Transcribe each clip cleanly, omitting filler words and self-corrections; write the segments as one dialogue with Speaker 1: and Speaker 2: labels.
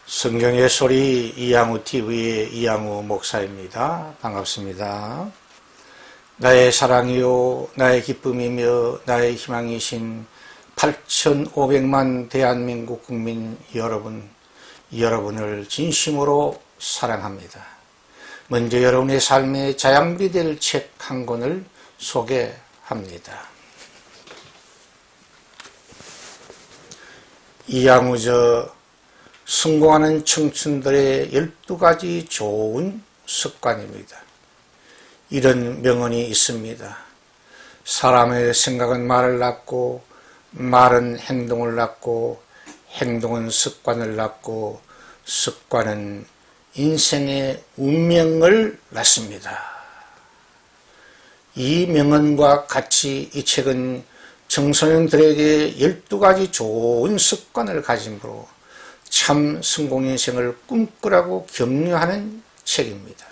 Speaker 1: 성경의 소리 이양우 TV의 이양우 목사입니다. 반갑습니다. 나의 사랑이요 나의 기쁨이며 나의 희망이신 8,500만 대한민국 국민 여러분을 진심으로 사랑합니다. 먼저 여러분의 삶에 자양분이 될 책 한 권을 소개합니다. 이양우저 성공하는 청춘들의 12가지 좋은 습관입니다. 이런 명언이 있습니다. 사람의 생각은 말을 낳고 말은 행동을 낳고 행동은 습관을 낳고 습관은 인생의 운명을 낳습니다. 이 명언과 같이 이 책은 청소년들에게 12가지 좋은 습관을 가짐으로 참 성공인생을 꿈꾸라고 격려하는 책입니다.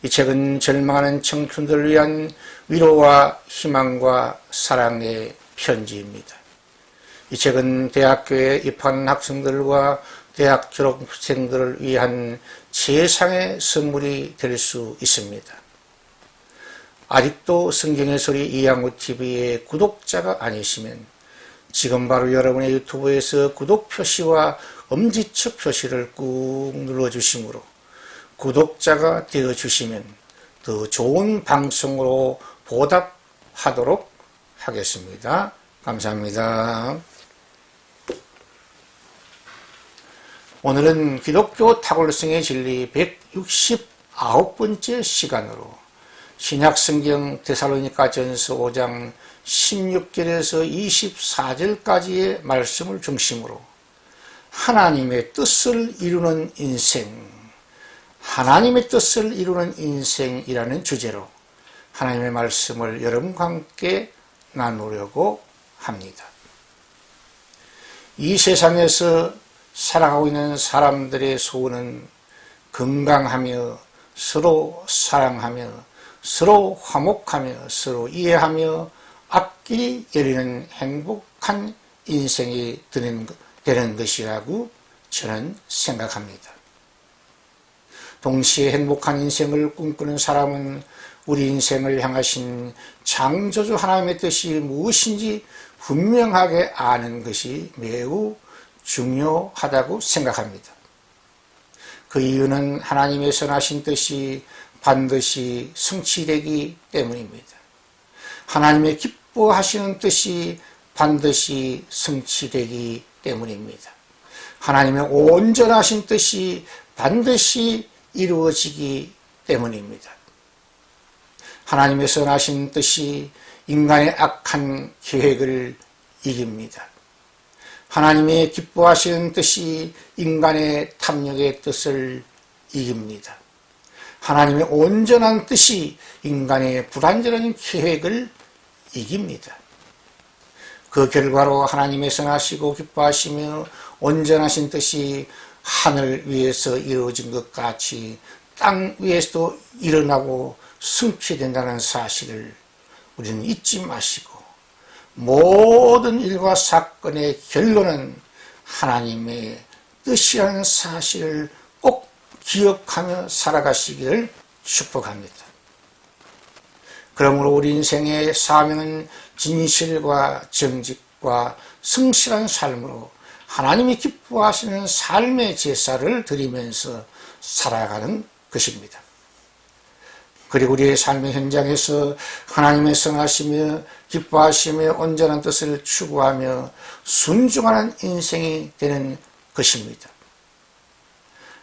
Speaker 1: 이 책은 절망하는 청춘들을 위한 위로와 희망과 사랑의 편지입니다. 이 책은 대학교에 입학하는 학생들과 대학 졸업생들을 위한 최상의 선물이 될 수 있습니다. 아직도 성경의 소리 이양우 TV의 구독자가 아니시면 지금 바로 여러분의 유튜브에서 구독 표시와 엄지척 표시를 꾹 눌러주시므로 구독자가 되어주시면 더 좋은 방송으로 보답하도록 하겠습니다. 감사합니다. 오늘은 기독교 탁월성의 진리 169번째 시간으로 신약성경 데살로니가전서 5장 16절에서 24절까지의 말씀을 중심으로 하나님의 뜻을 이루는 인생, 하나님의 뜻을 이루는 인생이라는 주제로 하나님의 말씀을 여러분과 함께 나누려고 합니다. 이 세상에서 살아가고 있는 사람들의 소원은 건강하며 서로 사랑하며 서로 화목하며 서로 이해하며 앞길이 열리는 행복한 인생이 되는 것이라고 저는 생각합니다. 동시에 행복한 인생을 꿈꾸는 사람은 우리 인생을 향하신 창조주 하나님의 뜻이 무엇인지 분명하게 아는 것이 매우 중요하다고 생각합니다. 그 이유는 하나님의 선하신 뜻이 반드시 성취되기 때문입니다. 하나님의 기뻐하시는 뜻이 반드시 성취되기 때문입니다. 하나님의 온전하신 뜻이 반드시 이루어지기 때문입니다. 하나님의 선하신 뜻이 인간의 악한 계획을 이깁니다. 하나님의 기뻐하시는 뜻이 인간의 탐욕의 뜻을 이깁니다. 하나님의 온전한 뜻이 인간의 불완전한 계획을 이깁니다. 그 결과로 하나님의 선하시고 기뻐하시며 온전하신 뜻이 하늘 위에서 이루어진 것 같이 땅 위에서도 일어나고 성취된다는 사실을 우리는 잊지 마시고 모든 일과 사건의 결론은 하나님의 뜻이라는 사실을 꼭 기억하며 살아가시기를 축복합니다. 그러므로 우리 인생의 사명은 진실과 정직과 성실한 삶으로 하나님이 기뻐하시는 삶의 제사를 드리면서 살아가는 것입니다. 그리고 우리의 삶의 현장에서 하나님의 선하시며 기뻐하시며 온전한 뜻을 추구하며 순종하는 인생이 되는 것입니다.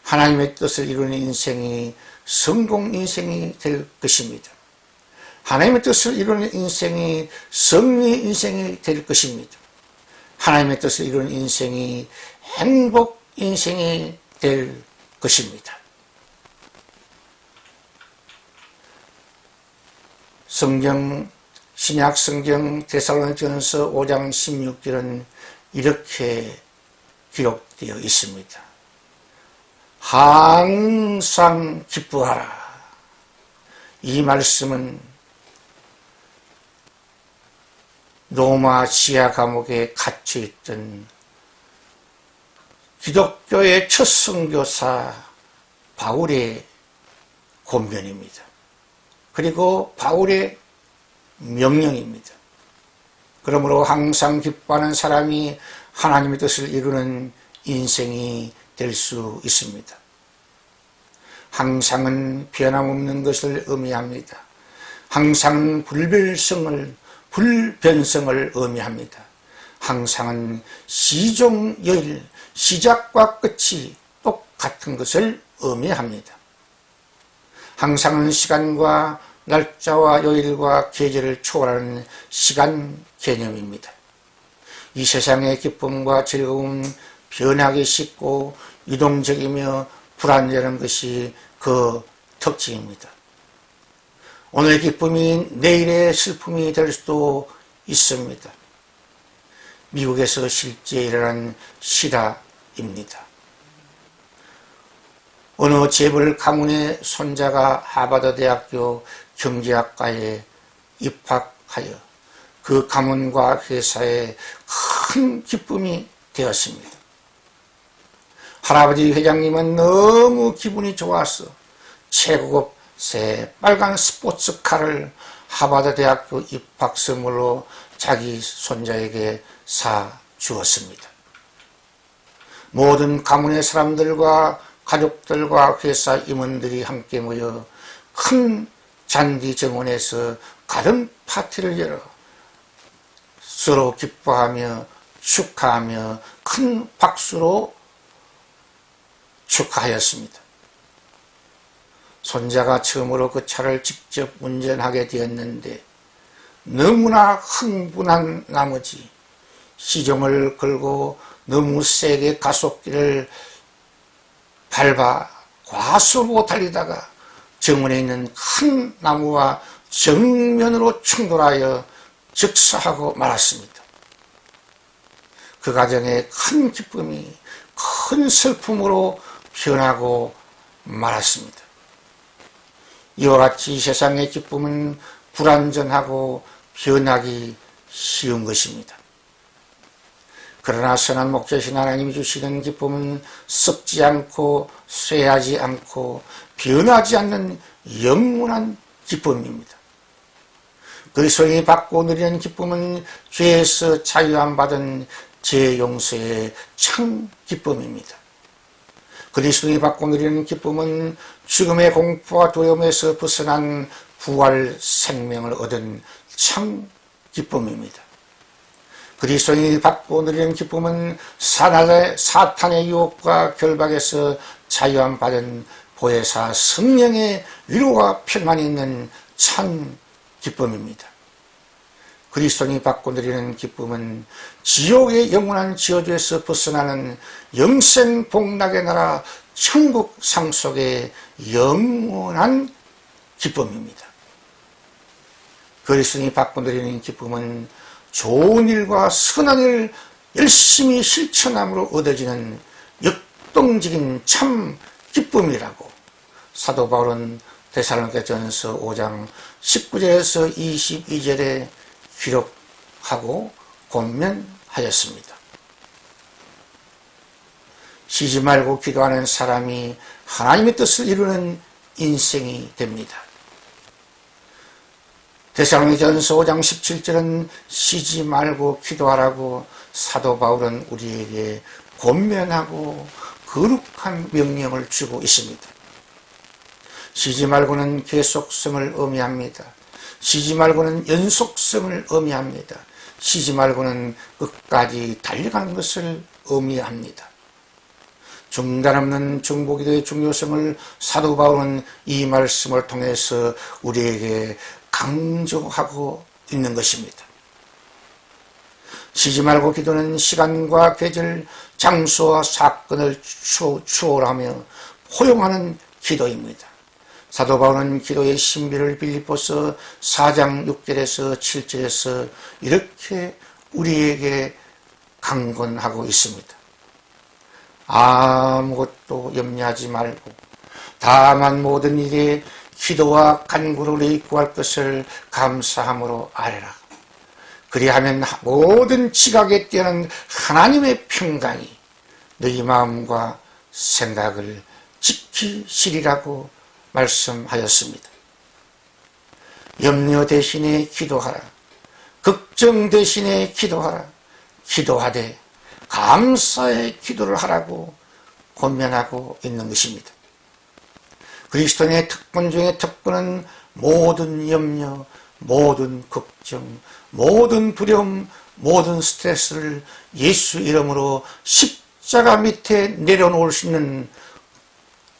Speaker 1: 하나님의 뜻을 이루는 인생이 성공 인생이 될 것입니다. 하나님의 뜻을 이루는 인생이 승리 인생이 될 것입니다. 하나님의 뜻을 이루는 인생이 행복 인생이 될 것입니다. 신약 성경 데살로니가전서 5장 16절은 이렇게 기록되어 있습니다. 항상 기뻐하라. 이 말씀은 로마 지하 감옥에 갇혀있던 기독교의 첫 선교사 바울의 권면입니다. 그리고 바울의 명령입니다. 그러므로 항상 기뻐하는 사람이 하나님의 뜻을 이루는 인생이 될 수 있습니다. 항상은 변함없는 것을 의미합니다. 항상 불변성을 의미합니다. 항상은 시종여일, 시작과 끝이 똑같은 것을 의미합니다. 항상은 시간과 날짜와 요일과 계절을 초월하는 시간 개념입니다. 이 세상의 기쁨과 즐거움은 변하기 쉽고 유동적이며 불안정한 것이 그 특징입니다. 오늘의 기쁨이 내일의 슬픔이 될 수도 있습니다. 미국에서 실제 일어난 실화입니다. 어느 재벌 가문의 손자가 하버드 대학교 경제학과에 입학하여 그 가문과 회사에 큰 기쁨이 되었습니다. 할아버지 회장님은 너무 기분이 좋아서 최고급 새빨간 스포츠카를 하버드 대학교 입학 선물로 자기 손자에게 사주었습니다. 모든 가문의 사람들과 가족들과 회사 임원들이 함께 모여 큰 잔디 정원에서 가든 파티를 열어 서로 기뻐하며 축하하며 큰 박수로 축하하였습니다. 손자가 처음으로 그 차를 직접 운전하게 되었는데 너무나 흥분한 나머지 시동을 걸고 너무 세게 가속기를 밟아 과속으로 달리다가 정원에 있는 큰 나무와 정면으로 충돌하여 즉사하고 말았습니다. 그 가정에 큰 기쁨이 큰 슬픔으로 변하고 말았습니다. 이와 같이 세상의 기쁨은 불완전하고 변하기 쉬운 것입니다. 그러나 선한 목자신 하나님이 주시는 기쁨은 썩지 않고 쇠하지 않고 변하지 않는 영원한 기쁨입니다. 그리스도인이 받고 누리는 기쁨은 죄에서 자유함 받은 죄 용서의 참 기쁨입니다. 그리스도인이 받고 누리는 기쁨은 죽음의 공포와 두려움에서 벗어난 부활 생명을 얻은 참 기쁨입니다. 그리스도인이 받고 누리는 기쁨은 사탄의 유혹과 결박에서 자유함 받은 보혜사 성령의 위로와 평안이 있는 참 기쁨입니다. 그리스도인이 받고 누리는 기쁨은 지옥의 영원한 저주에서 벗어나는 영생 복락의 나라 천국 상속의 영원한 기쁨입니다. 그리스도인이 받고 누리는 기쁨은 좋은 일과 선한 일을 열심히 실천함으로 얻어지는 역동적인 참 기쁨이라고 사도 바울은 데살로니가전서 5장 19절에서 22절에 기록하고 권면하였습니다. 쉬지 말고 기도하는 사람이 하나님의 뜻을 이루는 인생이 됩니다. 데살로니가전서 5장 17절은 쉬지 말고 기도하라고 사도 바울은 우리에게 권면하고 거룩한 명령을 주고 있습니다. 쉬지 말고는 계속성을 의미합니다. 쉬지 말고는 연속성을 의미합니다. 쉬지 말고는 끝까지 달려가는 것을 의미합니다. 중단 없는 중보기도의 중요성을 사도 바울은 이 말씀을 통해서 우리에게 강조하고 있는 것입니다. 쉬지 말고 기도는 시간과 계절, 장소와 사건을 추월하며 포용하는 기도입니다. 사도 바울은 기도의 신비를 빌립보서 4장 6절에서 7절에서 이렇게 우리에게 강권하고 있습니다. 아무것도 염려하지 말고 다만 모든 일에 기도와 간구를 구할 것을 감사함으로 아뢰라. 그리하면 모든 지각에 뛰어난 하나님의 평강이 너희 마음과 생각을 지키시리라고 말씀하였습니다. 염려 대신에 기도하라. 걱정 대신에 기도하라. 기도하되 감사의 기도를 하라고 권면하고 있는 것입니다. 그리스도인의 특권 중에 특권은 모든 염려, 모든 걱정, 모든 두려움, 모든 스트레스를 예수 이름으로 십자가 밑에 내려놓을 수 있는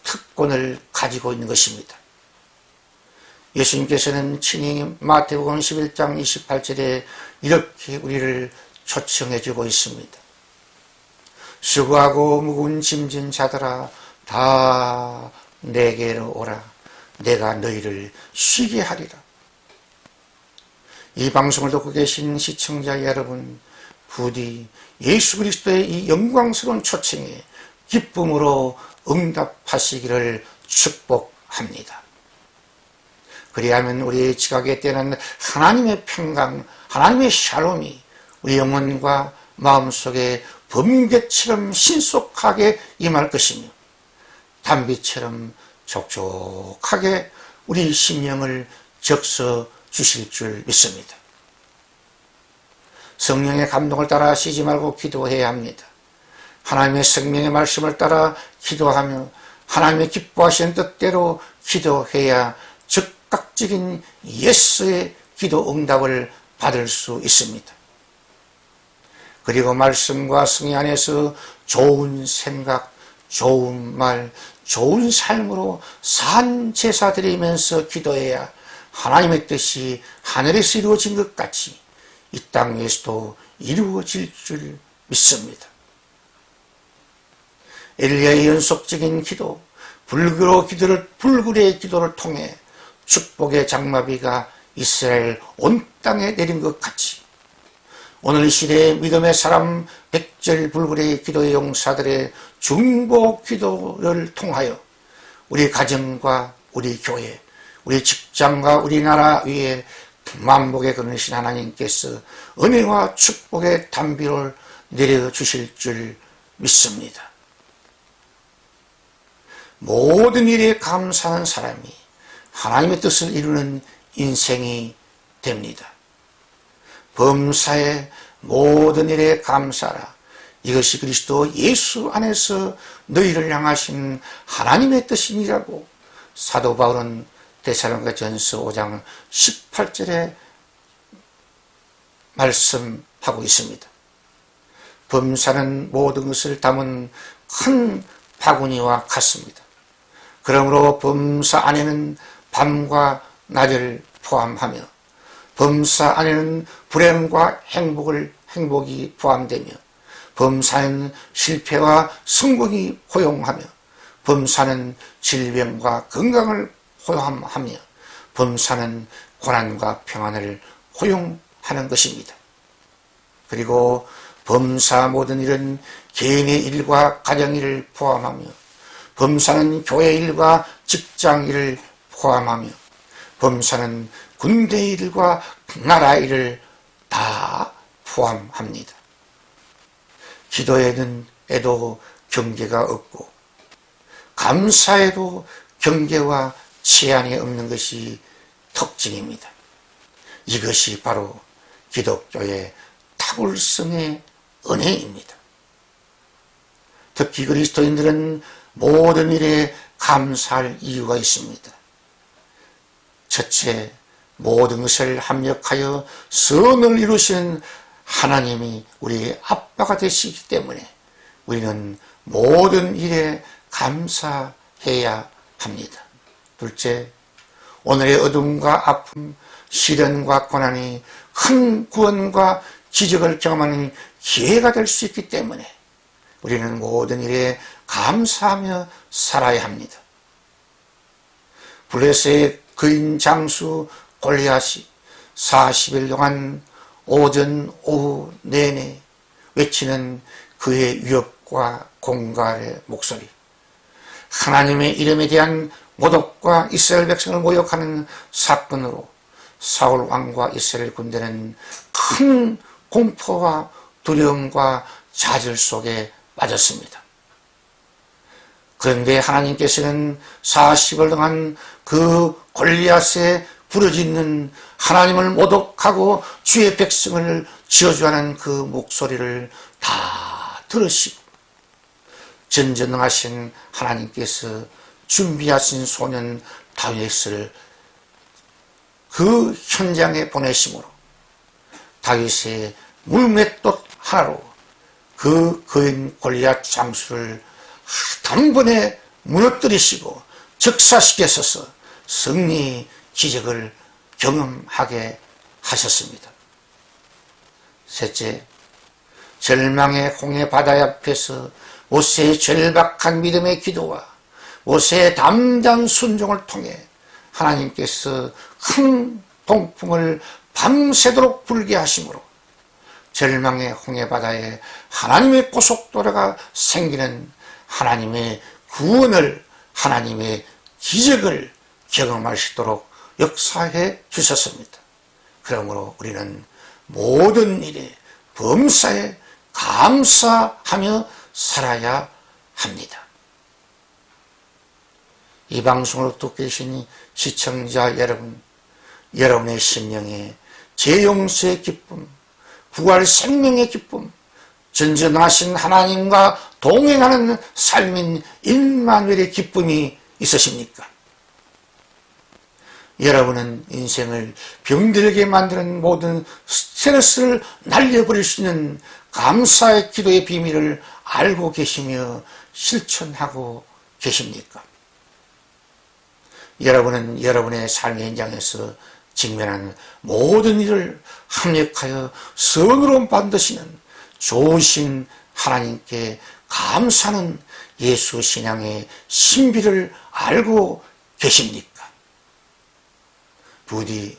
Speaker 1: 특권을 가지고 있는 것입니다. 예수님께서는 친히 마태복음 11장 28절에 이렇게 우리를 초청해 주고 있습니다. 수고하고 무거운 짐진 자들아 다 내게로 오라. 내가 너희를 쉬게 하리라. 이 방송을 듣고 계신 시청자 여러분, 부디 예수 그리스도의 이 영광스러운 초청에 기쁨으로 응답하시기를 축복합니다. 그리하면 우리의 지각에 때는 하나님의 평강, 하나님의 샬롬이 우리 영혼과 마음속에 번개처럼 신속하게 임할 것이며 단비처럼 촉촉하게 우리 심령을 적셔 주실 줄 믿습니다. 성령의 감동을 따라 쉬지 말고 기도해야 합니다. 하나님의 생명의 말씀을 따라 기도하며 하나님의 기뻐하시는 뜻대로 기도해야 즉각적인 예수의 기도 응답을 받을 수 있습니다. 그리고 말씀과 성령 안에서 좋은 생각, 좋은 말, 좋은 삶으로 산 제사 드리면서 기도해야 하나님의 뜻이 하늘에서 이루어진 것 같이 이 땅 위에서도 이루어질 줄 믿습니다. 엘리야의 연속적인 기도, 불굴의 기도를 통해 축복의 장마비가 이스라엘 온 땅에 내린 것 같이 오늘 이 시대의 믿음의 사람 백절불굴의 기도의 용사들의 중보 기도를 통하여 우리 가정과 우리 교회, 우리 직장과 우리나라 위에 만복의 그르신 하나님께서 은혜와 축복의 단비를 내려주실 줄 믿습니다. 모든 일에 감사하는 사람이 하나님의 뜻을 이루는 인생이 됩니다. 범사의 모든 일에 감사하라. 이것이 그리스도 예수 안에서 너희를 향하신 하나님의 뜻이니라고 사도 바울은 데살로니가전서 5장 18절에 말씀하고 있습니다. 범사는 모든 것을 담은 큰 바구니와 같습니다. 그러므로 범사 안에는 밤과 낮을 포함하며 범사 안에는 불행과 행복이 포함되며 범사는 실패와 성공이 포용하며 범사는 질병과 건강을 포함하며 범사는 고난과 평안을 포용하는 것입니다. 그리고 범사 모든 일은 개인의 일과 가정일을 포함하며 범사는 교회 일과 직장 일을 포함하며 범사는 군대 일과 나라 일을 다 포함합니다. 기도에도 경계가 없고 감사에도 경계와 제한이 없는 것이 특징입니다. 이것이 바로 기독교의 탁월성의 은혜입니다. 특히 그리스도인들은 모든 일에 감사할 이유가 있습니다. 첫째, 모든 것을 합력하여 선을 이루신 하나님이 우리의 아빠가 되시기 때문에 우리는 모든 일에 감사해야 합니다. 둘째, 오늘의 어둠과 아픔, 시련과 고난이 큰 구원과 기적을 경험하는 기회가 될 수 있기 때문에 우리는 모든 일에 감사하며 살아야 합니다. 블레셋의 거인 장수 골리앗이 40일 동안 오전 오후 내내 외치는 그의 위협과 공갈의 목소리, 하나님의 이름에 대한 모독과 이스라엘 백성을 모욕하는 사건으로 사울 왕과 이스라엘 군대는 큰 공포와 두려움과 좌절 속에 빠졌습니다. 그런데 하나님께서는 40일 동안 그 골리앗에 부르짖는 하나님을 모독하고 주의 백성을 지어주하는 그 목소리를 다 들으시고 전전능하신 하나님께서 준비하신 소년 다윗을 그 현장에 보내심으로 다윗의 물맷돌 하나로 그 거인 골리앗 장수를 단번에 무너뜨리시고 적사시켜서서 승리 기적을 경험하게 하셨습니다. 셋째, 절망의 홍해 바다 앞에서 모세의 절박한 믿음의 기도와 모세의 담대한 순종을 통해 하나님께서 큰 동풍을 밤새도록 불게 하심으로 절망의 홍해 바다에 하나님의 고속도로가 생기는 하나님의 구원을, 하나님의 기적을 경험할 수 있도록 역사해 주셨습니다. 그러므로 우리는 모든 일에 범사에 감사하며 살아야 합니다. 이 방송을 듣고 계신 시청자 여러분, 여러분의 심령에 재용서의 기쁨, 부활 생명의 기쁨, 전전하신 하나님과 동행하는 삶인 임마누엘의 기쁨이 있으십니까? 여러분은 인생을 병들게 만드는 모든 스트레스를 날려버릴 수 있는 감사의 기도의 비밀을 알고 계시며 실천하고 계십니까? 여러분은 여러분의 삶의 현장에서 직면한 모든 일을 합력하여 선으로 만드시는 좋으신 하나님께 감사하는 예수 신앙의 신비를 알고 계십니까? 부디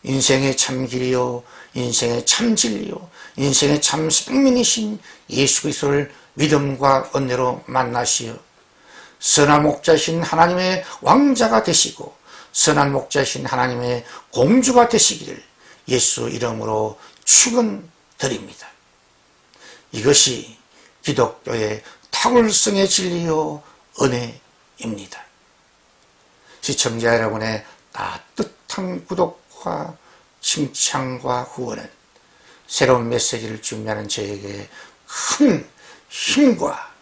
Speaker 1: 인생의 참 길이요, 인생의 참 진리요, 인생의 참 생명이신 예수 그리스도를 믿음과 은혜로 만나시어 선한 목자이신 하나님의 왕자가 되시고 선한 목자이신 하나님의 공주가 되시기를 예수 이름으로 축원드립니다. 이것이 기독교의 탁월성의 진리요 은혜입니다. 시청자 여러분의 따뜻한 구독과 칭찬과 후원은 새로운 메시지를 준비하는 저에게 큰 힘과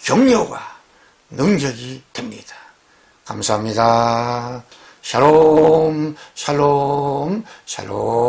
Speaker 1: 격려와 능력이 됩니다. 감사합니다. 샬롬, 샬롬, 샬롬.